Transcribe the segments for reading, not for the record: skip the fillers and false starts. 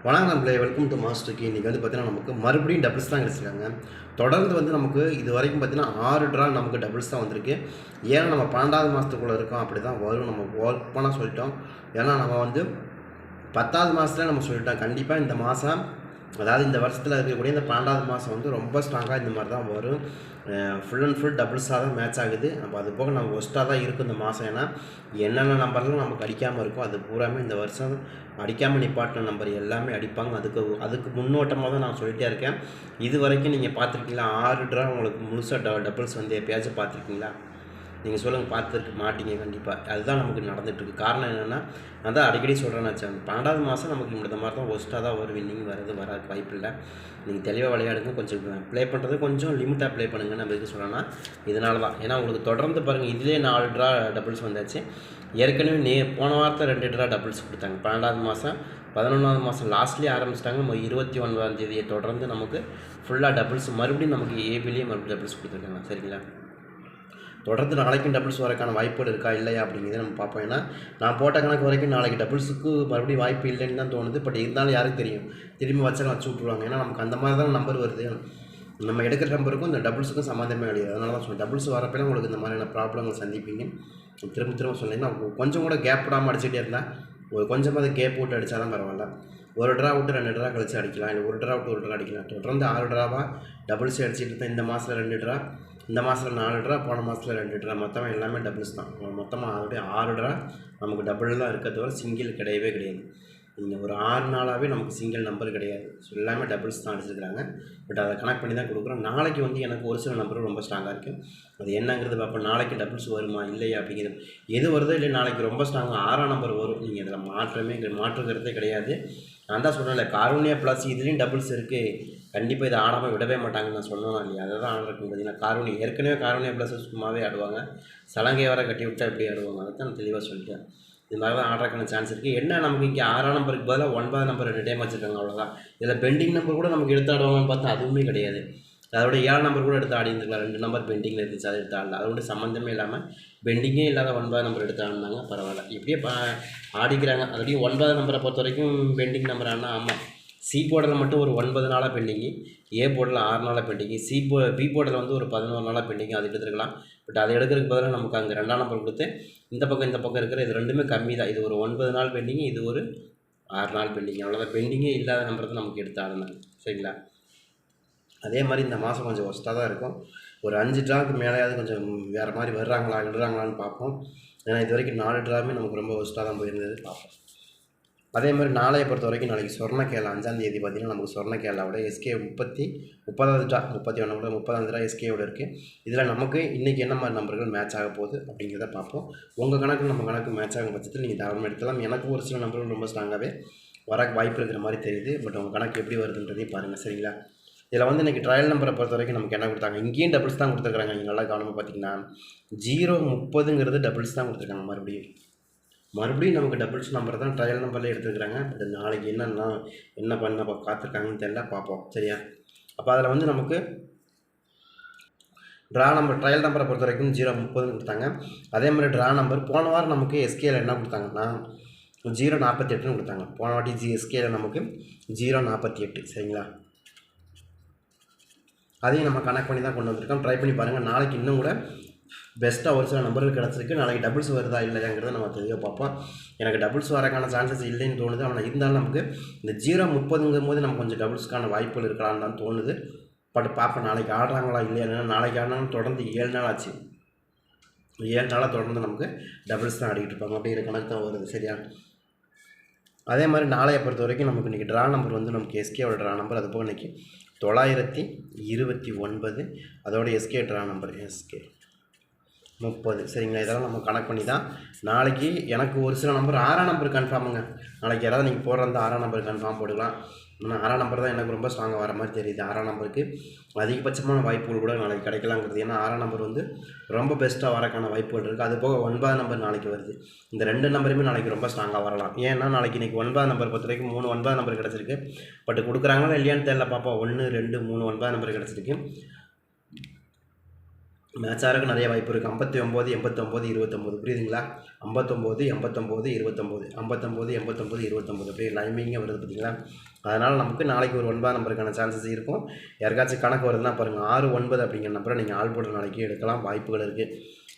வணக்கம் நம்மளே welcome to மாஸ்டருக்கு. இன்றைக்கி வந்து பார்த்தீங்கன்னா நமக்கு மறுபடியும் டபுள்ஸ் தான் கிடச்சிருக்காங்க. தொடர்ந்து வந்து நமக்கு இது வரைக்கும் பார்த்தீங்கன்னா 6 ட்ரா நமக்கு டபுள்ஸ் தான் வந்திருக்கு. ஏன்னா நம்ம 12வது மாதத்துக்குள்ளே இருக்கோம், அப்படி தான் வரும். நம்ம ஓப்பனாக சொல்லிட்டோம். ஏன்னா நம்ம வந்து 10வது மாதத்துல நம்ம சொல்லிட்டோம் கண்டிப்பாக இந்த மாதம், அதாவது இந்த வருஷத்தில் இருக்கக்கூடிய இந்த 12வது மாதம் வந்து ரொம்ப ஸ்ட்ராங்காக இந்த மாதிரி தான் வரும். ஃபுல் அண்ட் ஃபுல் டபுள்ஸாக தான் மேட்ச் ஆகுது. அப்போ அது போக நம்ம ஒஸ்ட்டாக தான் இருக்கும் இந்த மாதம். ஏன்னா என்னென்ன நம்பர்லாம் நமக்கு அடிக்காமல் இருக்கும் அது பூராமே இந்த வருஷம் அடிக்காமல் நிப்பாட்டின நம்பர் எல்லாமே அடிப்பாங்க. அதுக்கு முன்னோட்டமாக தான் நான் சொல்லிகிட்டே இருக்கேன். இது வரைக்கும் நீங்கள் பார்த்துருக்கீங்களா? 6 ட்ரா உங்களுக்கு முழுசாக டபுள்ஸ் வந்து எப்பயாச்சும் பார்த்துருக்கீங்களா? நீங்கள் சொல்லுங்கள். பார்த்துருக்க மாட்டீங்க கண்டிப்பாக. அதுதான் நமக்கு நடந்துகிட்ருக்கு. காரணம் என்னென்னா, நான் தான் அடிக்கடி சொல்கிறேன்னு வச்சேன், 12வது மாதம் நமக்கு இந்த மாதிரி தான் ஒஸ்ட்டாக தான் வரும். வின்னிங் வராது வாய்ப்பு இல்லை. நீங்கள் தெளிவாக விளையாடுங்க. கொஞ்சம் ப்ளே பண்ணுறது கொஞ்சம் லிமிட்டாக ப்ளே பண்ணுங்கள். நம்ம எதுக்கு சொல்கிறேன்னா இதனால தான். ஏன்னா உங்களுக்கு தொடர்ந்து பாருங்கள், இதிலே 4 ட்ரா டபுள்ஸ் வந்தாச்சு. ஏற்கனவே போன வாரத்தில் 2 ட்ரா டபுள்ஸ் கொடுத்தாங்க. 12வது மாதம் 11வது மாதம் லாஸ்ட்லேயே ஆரம்பிச்சிட்டாங்க. நம்ம 29ஆம் தேதியை தொடர்ந்து நமக்கு ஃபுல்லாக டபுள்ஸ் மறுபடியும் நமக்கு ஏபிலேயே மறுபடியும் டபுள்ஸ் கொடுத்துருக்காங்க. சரிங்களா? தொடர்ந்து நாளைக்கும் டபுள்ஸ் வரக்கான வாய்ப்புகள் இருக்கா இல்லையா அப்படிங்கிறத நம்ம பார்ப்போம். ஏன்னா நான் போட்ட கணக்கு வரைக்கும் நாளைக்கு டபுள்ஸுக்கு மறுபடியும் வாய்ப்பு இல்லைன்னு தான் தோணுது. பட் இருந்தாலும் யாருக்கு தெரியும், திரும்பி வச்சு விட்ருவாங்க. ஏன்னா நமக்கு அந்த மாதிரி தான் நம்பர் வருது. நம்ம எடுக்கிற நம்பருக்கும் இந்த டபுள்ஸுக்கும் சம்மந்தமே கிடையாது. அதனால தான் சொல்லுவேன், டபுள்ஸ் வரப்பெல்லாம் உங்களுக்கு இந்த மாதிரியான ப்ராப்ளங்கள் சந்திப்பீங்க. திரும்ப சொன்னீங்கன்னா கொஞ்சம் கூட கேப் விடாமல் அடிச்சுட்டே இருந்தால், ஒரு கொஞ்சமாக கேப் விட்டு அடித்தா தான் பரவாயில்ல. ஒரு ட்ரா விட்டு 2 ட்ரா கழிச்சு அடிக்கலாம், இல்லை ஒரு ட்ரா விட்டு ஒரு ட்ரா அடிக்கலாம். தொடர்ந்து 6 ட்ராவாக டபுள்ஸ் அடிச்சுட்டு இருந்தேன். இந்த மாதத்தில் 2 ட்ரா, இந்த மாதத்தில் 4 ட்ரா, போன மாதத்தில் 2 ட்ரா, மொத்தமாக எல்லாமே டபுள்ஸ் தான். மொத்தமாக ஆல்ரெடி 6 ட்ரா நமக்கு டபுள் தான் இருக்கிறத தவிர சிங்கிள் கிடையவே கிடையாது. நீங்கள் ஒரு 6 நாளாகவே நமக்கு சிங்கிள் நம்பர் கிடையாது. ஸோ எல்லாமே டபுள்ஸ் தான் அடிச்சிருக்கிறாங்க. பட் அதை கனெக்ட் பண்ணி தான் கொடுக்குறோம். நாளைக்கு வந்து எனக்கு ஒரு சில நம்பரும் ரொம்ப ஸ்ட்ராங்காக இருக்குது. அது என்னங்கிறது பார்ப்போம். நாளைக்கு டபுள்ஸ் வருமா இல்லையா அப்படிங்கிறது, எது வருதோ இல்லை நாளைக்கு ரொம்ப ஸ்ட்ராங்காக 6ஆம் நம்பர் வரும். நீங்கள் இதில் மாற்றுக்கிறதே கிடையாது. நான் தான் சொன்னேன்ல, கார்வனியா ப்ளஸ் இதுலேயும் டபுள்ஸ் இருக்குது. கண்டிப்பாக இதை ஆடாமல் விடவே மாட்டாங்கன்னு நான் சொன்னேன் இல்லையா? அதை தான் ஆடுறதுக்கு பார்த்தீங்கன்னா கார்வனியா ப்ளஸ் சும்மாவே ஆடுவாங்க. சலங்கை வர கட்டி விட்டால் எப்படி ஆடுவாங்க, அதை தான் நான் தெளிவாக சொல்லிட்டேன். இது மாதிரி தான் ஆடுறதுக்கான சான்ஸ் இருக்குது. என்ன நமக்கு இங்கே 6ஆம் நம்பருக்கு பதிலாக 9ஆம் நம்பர் 2 டைம் வச்சுருக்காங்க, அவ்வளோதான். இதில் பெண்டிங் நம்பர் கூட நமக்கு எடுத்து ஆடுவாங்கன்னு பார்த்தா அதுவுமே கிடையாது. அதோட 7 நம்பர் கூட எடுத்து ஆடி இருந்துக்கலாம். 2 நம்பர் பெண்டிங்கில் இருந்துச்சு, அதை எடுத்து ஆடல. அதோட சம்மந்தமே இல்லாமல் பெண்டிங்கே இல்லாத 9ஆம் நம்பர் எடுத்து ஆடினாங்க. பரவாயில்ல, இப்படியே ஆடிக்கிறாங்க. அதோடய 9ஆம் நம்பரை பொறுத்த வரைக்கும் பெண்டிங் நம்பர் ஆனால் ஆமாம், சி போர்டில் மட்டும் ஒரு 9 நாளாக பெண்டிங்கு, ஏ போர்டில் 6 நாளாக பெண்டிங்கு, பி போர்டில் வந்து ஒரு 11 நாளாக பெண்டிங்கு. அது எடுத்துருக்கலாம். பட் அதை எடுக்கிறதுக்கு பதிலாக நமக்கு அங்கே 2ஆம் நம்பர் கொடுத்து இந்த பக்கம் இருக்கிற இது ரெண்டுமே கம்மி தான். இது ஒரு 9 நாள் பெண்டிங்கு, இது ஒரு 6 நாள் பெண்டிங்கு. அவ்வளோதான். பெண்டிங்கே இல்லாத நம்பர் தான் நமக்கு எடுத்து ஆடினாங்க. சரிங்களா? அதே மாதிரி இந்த மாதம் கொஞ்சம் ஒஸ்ட்டாக தான் இருக்கும். ஒரு 5 ட்ராவுக்கு மேலேயாவது கொஞ்சம் வேறு மாதிரி விடுறாங்களான்னு பார்ப்போம். ஏன்னா இது வரைக்கும் 4 ட்ராவுமே நமக்கு ரொம்ப ஒஸ்ட்டாக தான் போயிருந்தது. பார்ப்போம். அதே மாதிரி நாளையை பொறுத்த வரைக்கும் நாளைக்கு சொர்ணக்கேலா 5ஆம் தேதி பார்த்திங்கன்னா நமக்கு சொர்ணக்கேலாவோட எஸ்கே 30வது ட்ரா 30வது ட்ரா எஸ்கேவோட இருக்குது. இதில் நமக்கு இன்றைக்கி என்ன மாதிரி நம்பர்கள் மேட்ச் ஆக போகுது அப்படிங்கிறத பார்ப்போம். உங்கள் கணக்கு நம்ம கணக்கு மேட்ச் ஆகும் பட்சத்தில் நீங்கள் தாராளமாக எடுக்கலாம். எனக்கு ஒரு சில நம்பர்கள் ரொம்ப ஸ்ட்ராங்காகவே வர வாய்ப்பு இருக்கிற மாதிரி தெரியுது. பட் உங்கள் கணக்கு எப்படி வருதுன்றதையும் பாருங்கள். சரிங்களா? இதில் வந்து இன்றைக்கி ட்ரையல் நம்பரை பொறுத்த வரைக்கும் நமக்கு என்ன கொடுத்தாங்க, இங்கேயும் டபுள்ஸ் தான் கொடுத்துருக்காங்க. நீங்கள் நல்லா கவனமாக பார்த்தீங்கன்னா 030ங்கிறது டபுள்ஸ் தான் கொடுத்துருக்காங்க. மறுபடியும் நமக்கு டபுள்ஸ் நம்பர் தான் ட்ரையல் நம்பரில் எடுத்துருக்குறாங்க. பட் நாளைக்கு என்ன பண்ண காத்திருக்காங்கன்னு தெரியல, பார்ப்போம். சரியா? அப்போ அதில் வந்து நமக்கு ட்ரா நம்பர் ட்ரையல் நம்பரை பொறுத்த வரைக்கும் 030ன்னு கொடுத்தாங்க. அதே மாதிரி ட்ரா நம்பர் போன வாரம் நமக்கு எஸ்கேயில் என்ன கொடுத்தாங்கன்னா 048ன்னு கொடுத்தாங்க. போன வாட்டி எஸ்கேயில் நமக்கு 048. சரிங்களா? அதையும் நம்ம கனெக்ட் பண்ணி தான் கொண்டு வந்திருக்கோம். ட்ரை பண்ணி பாருங்கள். நாளைக்கு இன்னும் கூட பெஸ்ட்டாக ஒரு சில நம்பர்கள் கிடச்சிருக்கு. நாளைக்கு டபுள்ஸ் வருதா இல்லையாங்கிறத நம்ம தெளிவாக பார்ப்போம். எனக்கு டபுள்ஸ் வரக்கான சான்சஸ் இல்லைன்னு தோணுது. ஆனால் இருந்தாலும் நமக்கு இந்த 030ங்கும் போது நமக்கு கொஞ்சம் டபுள்ஸ்க்கான வாய்ப்புகள் இருக்கலான்னு தான் தோணுது. பட் பார்ப்போம் நாளைக்கு ஆடுறாங்களா இல்லையா. நாளைக்கு ஆடினாலும் தொடர்ந்து 7 நாள் ஆச்சு. 7 நாளாக தொடர்ந்து நமக்கு டபுள்ஸ் தான் ஆடிக்கிட்டு இருப்பாங்க. அப்படிங்கிற கணக்கு தான் வருது. சரியா? அதே மாதிரி நாளையை பொறுத்த வரைக்கும் நமக்கு இன்றைக்கி ட்ரா நம்பர் வந்து நமக்கு எஸ்கேவோட ட்ரா நம்பர், அது போக இன்றைக்கி 929, அதோட எஸ்கே ட்ரா நம்பர் எஸ்கே 30. சரிங்களா? இதெல்லாம் நம்ம கனெக்ட் பண்ணி தான் நாளைக்கு எனக்கு ஒரு சில நம்பர் 6ஆம் நம்பர் கன்ஃபார்முங்க. நாளைக்கு யாராவது நீங்கள் போடுற அந்த 6ஆம் நம்பர் கன்ஃபார்ம் போட்டுக்கலாம். ஆனால் 6ஆம் நம்பர் தான் எனக்கு ரொம்ப ஸ்ட்ராங்காக வர மாதிரி தெரியுது. 6ஆம் நம்பருக்கு அதிகபட்சமான வாய்ப்புகள் கூட நாளைக்கு கிடைக்கலாங்கிறது. ஏன்னா 6ஆம் நம்பர் வந்து ரொம்ப பெஸ்ட்டாக வரக்கான வாய்ப்புகள் இருக்குது. அது போக 9ஆம் நம்பர் நாளைக்கு வருது. இந்த 2 நம்பருமே நாளைக்கு ரொம்ப ஸ்ட்ராங்காக வரலாம். ஏன்னா நாளைக்கு இன்றைக்கி 9ஆம் நம்பர் பொறுத்த வரைக்கும் 3 9ஆம் நம்பர் கிடச்சிருக்கு. பட் கொடுக்குறாங்களா இல்லையான்னு தெரியல, பார்ப்போம். 1 2 3 9ஆம் நம்பர் கிடச்சிருக்கு. மேட்ச் ஆகிறதுக்கு நிறைய வாய்ப்பு இருக்குது. 59 89 29 புரியுதுங்களா? 59 89 29 59 89 29 அப்படியே லைமிங்காக வருது பார்த்தீங்களா? அதனால் நமக்கு நாளைக்கு ஒரு 9 நம்பருக்கான சான்சஸ் இருக்கும். யாருக்காச்சும் கணக்கு வருதுன்னா பாருங்கள், 6 9 அப்படிங்கிற நம்பரை நீங்கள் ஆல் போடுற நாளைக்கு எடுக்கலாம், வாய்ப்புகள் இருக்குது.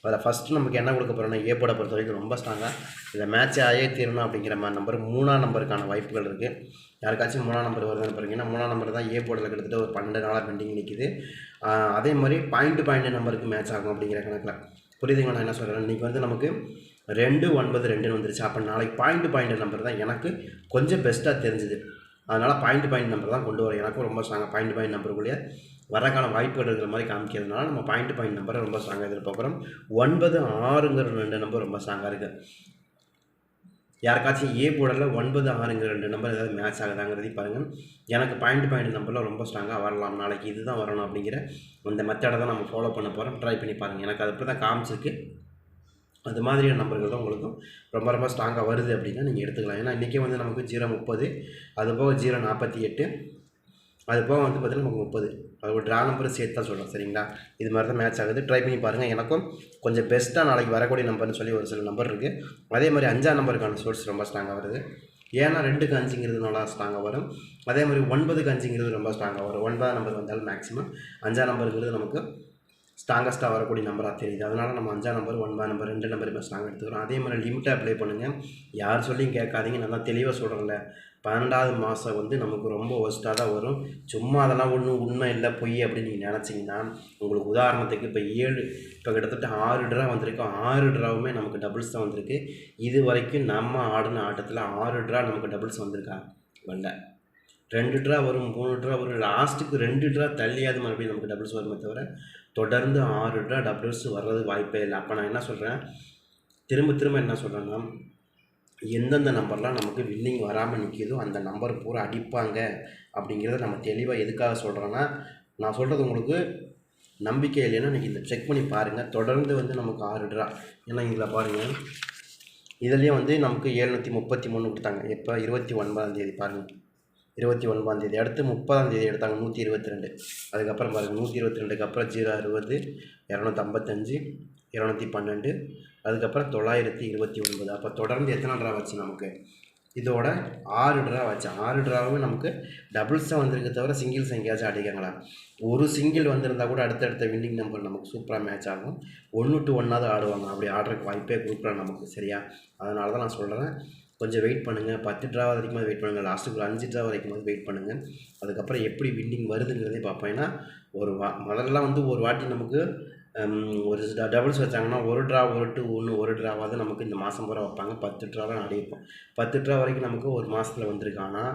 அதில் ஃபஸ்ட்டு நமக்கு என்ன கொடுக்க போகிறோன்னா, ஏ போட பொறுத்த வரைக்கும் ரொம்ப ஸ்ட்ராங்காக இந்த மேட்ச்சை ஆயே தீரணும் அப்படிங்கிற மாதிரி நம்பர் 3ஆம் நம்பருக்கான வாய்ப்புகள் இருக்குது. யாருக்காச்சும் 3ஆம் நம்பர் வருதுன்னு பாருங்கன்னா, 3ஆம் நம்பர் தான் ஏ போர்டில் கிட்டத்தட்ட ஒரு 12 நாளாக பெண்டிங் நிற்கிது. அதே மாதிரி பாயிண்ட் நம்பருக்கு மேட்ச் ஆகும் அப்படிங்கிற கணக்கில். புரியுதுங்களா நான் என்ன சொல்கிறேன்? இன்றைக்கி வந்து நமக்கு 2 9 2ன்னு வந்துருச்சு. அப்போ நாளைக்கு பாயிண்ட் நம்பர் தான் எனக்கு கொஞ்சம் பெஸ்ட்டாக தெரிஞ்சுது. அதனால் பாயிண்ட் நம்பர் தான் கொண்டு வரும். எனக்கும் ரொம்ப ஸ்ட்ராங்காக பாயிண்ட் நம்பருக்குள்ளேயே வரக்கான வாய்ப்புகள் இருக்கிற மாதிரி காமிக்கிறதுனால நம்ம பாயிண்ட் நம்பரை ரொம்ப ஸ்ட்ராங்காக எதிர்பார்க்குறோம். 9 6ங்கிற 2 நம்பர் ரொம்ப ஸ்ட்ராங்காக இருக்குது. யாருக்காச்சும் ஏ போர்டில் 9 6ங்கிற 2 நம்பர் ஏதாவது மேட்ச் ஆகுதாங்கிறதையும் பாருங்கள். எனக்கு பாயிண்ட் நம்பரில் ரொம்ப ஸ்ட்ராங்காக வரலாம், நாளைக்கு இது தான் வரணும் அப்படிங்கிற அந்த மெத்தடை தான் நம்ம ஃபாலோ பண்ண போகிறோம். ட்ரை பண்ணி பாருங்கள். எனக்கு அது அப்படி தான் காமிச்சிருக்கு. அது மாதிரியான நம்பர்கள் தான் உங்களுக்கும் ரொம்ப ஸ்ட்ராங்காக வருது அப்படின்னா நீங்கள் எடுத்துக்கலாம். ஏன்னா இன்றைக்கி வந்து நமக்கு 0 30, அதுபோக 0 48, அது போக வந்து பார்த்திங்கன்னா நமக்கு 30. அது ஒரு ட்ரா நம்பரும் சேர்த்து தான் சொல்கிறோம், சரிங்களா? இது மாதிரி தான் மேட்ச் ஆகுது. ட்ரை பண்ணி பாருங்கள். எனக்கும் கொஞ்சம் பெஸ்ட்டாக நாளைக்கு வரக்கூடிய நம்பர்னு சொல்லி ஒரு சில நம்பர் இருக்குது. அதே மாதிரி 5ஆம் நம்பருக்கான சோர்ஸ் ரொம்ப ஸ்ட்ராங்காக வருது. ஏன்னா 2க்கு 5ங்கிறது நல்லா ஸ்ட்ராங்காக வரும். அதே மாதிரி 9க்கு 5ங்கிறது ரொம்ப ஸ்ட்ராங்காக வரும். 9ஆம் நம்பர் வந்தாலும் மேக்ஸிமம் 5ஆம் நம்பருங்கிறது நமக்கு ஸ்ட்ராங்கஸ்ட்டாக வரக்கூடிய நம்பராக தெரியுது. அதனால் நம்ம 5ஆம் நம்பர் 9ஆம் நம்பர் 2 நம்பருமே ஸ்ட்ராங் எடுத்துக்கிறோம். அதே மாதிரி லிமிட்டை அப்ளை பண்ணுங்கள். யார் சொல்லியும் கேட்காதீங்க. நல்லா தெளிவாக சொல்கிறேன்ல, 12வது மாதம் வந்து நமக்கு ரொம்ப ஒஸ்ட்டாக தான் வரும். சும்மா அதெல்லாம் ஒன்றும் உண்மை இல்லை, பொய் அப்படின்னு நீங்கள் நினச்சிங்கன்னா, உங்களுக்கு உதாரணத்துக்கு இப்போ கிட்டத்தட்ட 6 ட்ரா வந்திருக்கு. 6 ட்ராவுமே நமக்கு டபுள்ஸ் தான் வந்திருக்கு. இது வரைக்கும் நம்ம ஆடின ஆட்டத்தில் 6 ட்ரா நமக்கு டபுள்ஸ் வந்திருக்கா? வரல. 2 ட்ரா வரும், 3 ட்ரா வரும், லாஸ்ட்டுக்கு 2 ட்ரா தள்ளியாவது மறுபடியும் நமக்கு டபுள்ஸ் வருமே தவிர தொடர்ந்து 6 ட்ரா டபுள்ஸ் வர்றது வாய்ப்பே இல்லை. அப்போ நான் என்ன சொல்கிறேன், திரும்ப என்ன சொல்கிறேன்னா, எந்தெந்த நம்பர்லாம் நமக்கு வின்னிங் வராமல் நிற்கிதோ அந்த நம்பர் பூரா அடிப்பாங்க அப்படிங்கிறத நம்ம தெளிவாக எதுக்காக சொல்கிறேன்னா, நான் சொல்கிறது உங்களுக்கு நம்பிக்கை இல்லைன்னா இன்றைக்கி இந்த செக் பண்ணி பாருங்கள். தொடர்ந்து வந்து நமக்கு 6 ட்ரா. ஏன்னா இதில் பாருங்கள், இதுலேயும் வந்து நமக்கு 733 கொடுத்தாங்க. எப்போ 29ஆம் தேதி பாருங்கள், 29ஆம் தேதி. அடுத்து 30ஆம் தேதி எடுத்தாங்க 122. அதுக்கப்புறம் பாருங்கள் 122க்கு அப்புறம் 060, 255, 212, அதுக்கப்புறம் 929. அப்போ தொடர்ந்து எத்தனை ட்ரா வச்சு நமக்கு? இதோட 6 ட்ரா வச்சு. 6 ட்ராவும் நமக்கு டபுள்ஸாக வந்திருக்க தவிர சிங்கிள்ஸ் எங்கேயாச்சும் அடிக்காங்களா? ஒரு சிங்கிள் வந்திருந்தால் கூட அடுத்தடுத்த வின்னிங் நம்பர் நமக்கு சூப்பராக மேட்ச் ஆகும். 1 to 1ஆவது ஆடுவாங்க. அப்படி ஆடுறதுக்கு வாய்ப்பே கொடுக்குறோம் நமக்கு, சரியா? அதனால தான் நான் சொல்கிறேன், கொஞ்சம் வெயிட் பண்ணுங்கள். 10 ட்ரா வரைக்கும் வெயிட் பண்ணுங்கள். லாஸ்ட்டுக்கு ஒரு 5 ட்ரா வரைக்கும் வெயிட் பண்ணுங்கள். அதுக்கப்புறம் எப்படி வின்னிங் வருதுங்கிறதே பார்ப்போம். ஏன்னா முதல்ல வந்து ஒரு வாட்டி நமக்கு ஒரு டபுள்ஸ் வச்சாங்கன்னா 1 ட்ரா 1 to 1 1 ட்ராவாவது நமக்கு இந்த மாதம் பூரா வைப்பாங்க. 10 ட்ரா தான் ஆடியிருப்போம். 10 ட்ரா வரைக்கும் நமக்கு ஒரு மாதத்தில் வந்திருக்கு. ஆனால்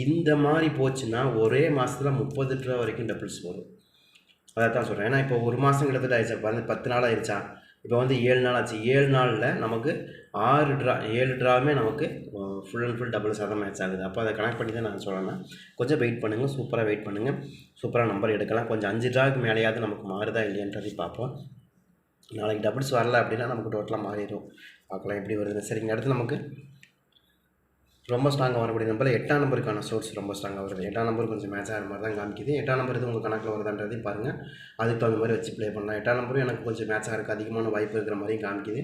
இந்த மாதிரி போச்சுன்னா ஒரே மாதத்தில் 30 ட்ரா வரைக்கும் டபுள்ஸ் வரும். அதை தான் சொல்கிறேன். ஏன்னா இப்போ ஒரு மாதம் கிட்டத்தட்ட ஆயிடுச்சா, 10 நாள் ஆயிடுச்சா, இப்போ வந்து 7 நாள் ஆச்சு. 7 நாளில் நமக்கு 6 ட்ரா, 7 ட்ராவுமே நமக்கு ஃபுல் அண்ட் ஃபுல் டபுள்ஸாக தான் மேட்ச் ஆகுது. அப்போ அதை கனெக்ட் பண்ணி தான் நான் சொல்லணும். கொஞ்சம் வெயிட் பண்ணுங்கள், சூப்பராக வெயிட் பண்ணுங்கள், சூப்பராக நம்பர் எடுக்கலாம். கொஞ்சம் 5 ட்ராவுக்கு மேலேயாவது நமக்கு மாறுதா இல்லையன்றதையும் பார்ப்போம். நாளைக்கு டபுள்ஸ் வரல அப்படின்னா நமக்கு டோட்டலாக மாறிடும். பார்க்கலாம் எப்படி வருதுன்னு. சரிங்க, அடுத்து நமக்கு ரொம்ப ஸ்ட்ராங்காக வரக்கூடிய நம்பரில் 8ஆம் நம்பருக்கான சோர்ஸ் ரொம்ப ஸ்ட்ராங்காக வருது. 8ஆம் நம்பர் கொஞ்சம் மேட்ச் ஆகிற மாதிரி தான் காமிக்குது. 8ஆம் நம்பர் இது உங்கள் கணக்கில் வருதான்றதையும் பாருங்கள். அதுக்கு தகுந்த மாதிரி வச்சு ப்ளே பண்ணலாம். 8ஆம் நம்பரும் எனக்கு கொஞ்சம் மேட்ச் ஆகிறதுக்கு அதிகமான வாய்ப்பு இருக்கிற மாதிரியும் காமிக்குது.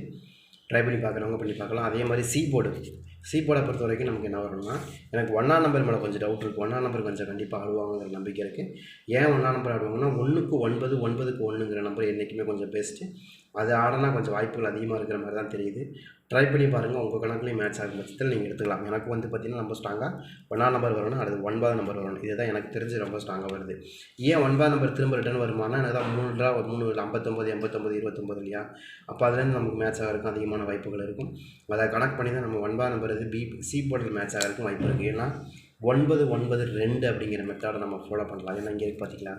ட்ரை பண்ணி பார்க்குறவங்க பண்ணி பார்க்கலாம். அதே மாதிரி சி போர்டை பொறுத்த வரைக்கும் நமக்கு என்ன வரணும்னா, எனக்கு 1ஆம் நம்பர் மேலே கொஞ்சம் டவுட் இருக்குது. 1ஆம் நம்பர் கொஞ்சம் கண்டிப்பாக ஆடுவாங்கிற நம்பிக்கை இருக்குது. ஏன் 1ஆம் நம்பர் ஆடுவாங்கன்னா, 1க்கு 9 9க்கு 1ங்கிற நம்பர் என்றைக்குமே கொஞ்சம் பெஸ்ட்டு. அது ஆடினா கொஞ்சம் வாய்ப்புகள் அதிகமாக இருக்கிற மாதிரி தான் தெரியுது. ட்ரை பண்ணி பாருங்கள். உங்கள் கணக்குலேயும் மேட்ச் ஆகும் பட்சத்தில் நீங்கள் எடுத்துக்கலாம். எனக்கு வந்து பார்த்திங்கன்னா ரொம்ப ஸ்ட்ராங்காக 1ஆம் நம்பர் வரணும், அடுத்து 9ஆம் நம்பர் வரணும். இதுதான் எனக்கு தெரிஞ்சு ரொம்ப ஸ்ட்ராங்காக வருது. ஏன் 9ஆம் நம்பர் திரும்ப ரிட்டர்ன் வருமானா, எனக்கு தான் 3 ட்ரா 3 59 89 29 இல்லையா? அப்போ அதுலேருந்து நமக்கு மேட்ச் ஆகிறதுக்கும் அதிகமான வாய்ப்புகள் இருக்கும். அதை கனெக்ட் பண்ணி தான் நம்ம 9ஆம் நம்பர் இது சி போர்டில் மேட்ச் ஆகிறதுக்கும் வாய்ப்பு இருக்குது. ஏன்னா 9 9 2 அப்படிங்கிற மெத்தடை நம்ம ஃபாலோ பண்ணலாம். ஏன்னா இங்கே பார்த்திங்களா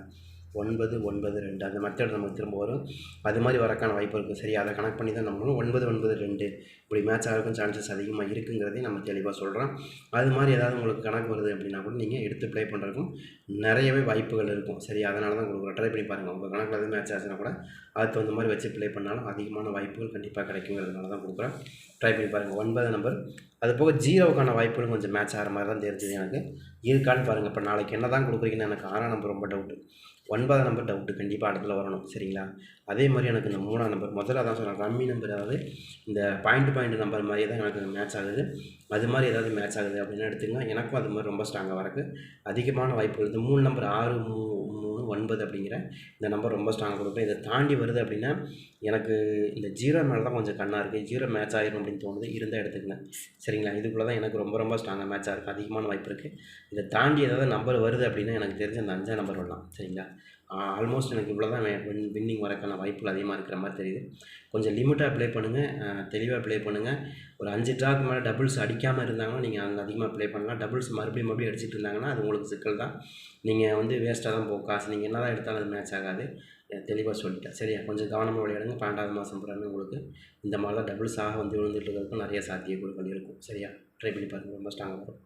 9 9 2 அந்த மெத்தட் நமக்கு திரும்ப வரும். அது மாதிரி வரக்கான வாய்ப்பு இருக்குது. சரி, அதை கனெக்ட் பண்ணி தான் நம்மளும் 9 9 2 இப்படி மேட்ச் ஆகிறதுக்கும் சான்சஸ் அதிகமாக இருக்குங்கிறதையும் நம்ம தெளிவாக சொல்கிறோம். அது மாதிரி ஏதாவது உங்களுக்கு கணக்கு வருது அப்படின்னா கூட நீங்கள் எடுத்து ப்ளே பண்ணுறதுக்கும் நிறையவே வாய்ப்புகள் இருக்கும். சரி, அதனால தான் கொடுக்குறோம். ட்ரை பண்ணி பாருங்கள். உங்கள் கணக்கில் எதுவும் மேட்ச் ஆச்சுன்னா கூட அதுக்கு தகுந்த மாதிரி வச்சு ப்ளே பண்ணாலும் அதிகமான வாய்ப்புகள் கண்டிப்பாக கிடைக்குங்கிறதுனால தான் கொடுக்குறேன். ட்ரை பண்ணி பாருங்கள். 9 நம்பர் அது போக 0க்கான வாய்ப்புகளும் கொஞ்சம் மேட்ச் ஆகிற மாதிரி தான் தெரிஞ்சுது எனக்கு. இருக்கான்னு பாருங்கள். இப்போ நாளைக்கு என்ன தான் கொடுக்குறீங்கன்னு எனக்கு 6ஆம் நம்பர் ரொம்ப டவுட்டு. 9ஆம் நம்பர் டவுட்டு, கண்டிப்பாக இடத்துல வரணும். சரிங்களா? அதே மாதிரி எனக்கு இந்த 3ஆம் நம்பர் முதல்ல அதான் சொன்னேன், ரம்மி நம்பர், அதாவது இந்த பாயிண்ட் நம்பர் மாதிரியே தான் எனக்கு மேட்ச் ஆகுது. அது மாதிரி ஏதாவது மேட்ச் ஆகுது அப்படின்னு எடுத்துக்கலாம். எனக்கும் அது மாதிரி ரொம்ப ஸ்ட்ராங்காக வரக்கு அதிகமான வாய்ப்புகள். இந்த 3 நம்பர் 6, 3, 9 அப்படிங்கிற இந்த நம்பர் ரொம்ப ஸ்ட்ராங்காக கொடுப்பேன். இதை தாண்டி வருது அப்படின்னா எனக்கு இந்த 0 மேலே தான் கொஞ்சம் கண்ணாக இருக்குது. 0 மேட்ச் ஆகிரும் அப்படின்னு தோணுது. இருந்தால் எடுத்துக்கங்க. சரிங்களா? இதுக்குள்ளே தான் எனக்கு ரொம்ப ரொம்ப ஸ்ட்ராங்காக மேட்ச் ஆகிருக்கு. அதிகமான வாய்ப்பு இருக்குது. இதை தாண்டி ஏதாவது நம்பர் வருது அப்படின்னா எனக்கு தெரிஞ்ச அந்த 5ஆம் நம்பர் வரலாம். சரிங்களா? ஆல்மோஸ்ட் எனக்கு இவ்வளோ தான் வின்னிங் வரக்கான வாய்ப்புகள் அதிகமாக இருக்கிற மாதிரி தெரியுது. கொஞ்சம் லிமிட்டாக ப்ளே பண்ணுங்கள், தெளிவாக ப்ளே பண்ணுங்கள். ஒரு 5 ட்ராக்கு மேலே டபுள்ஸ் அடிக்காமல் இருந்தாங்கன்னா நீங்கள் அங்கே அதிகமாக ப்ளே பண்ணலாம். டபுள்ஸ் மறுபடியும் அடிச்சுட்டு இருந்தாங்கன்னா அது உங்களுக்கு சிக்கல் தான். நீங்கள் வேஸ்ட்டாக தான் போகும் காசு. நீங்கள் என்ன தான் எடுத்தாலும் அது மேட்ச் ஆகாது. தெளிவாக சொல்லிட்டேன். சரியா? கொஞ்சம் கவனமாக விளையாடுங்க. 12வது மாதம் பிறகு உங்களுக்கு இந்த மாதிரிலாம் டபுள்ஸாக விழுந்துட்டு இருக்கிறதுக்கும் நிறைய சாத்தியக்கூறுகள் இருக்கும். சரியா? ட்ரை பண்ணி பாருங்கள். ரொம்ப ஸ்ட்ராங்காக வரும்.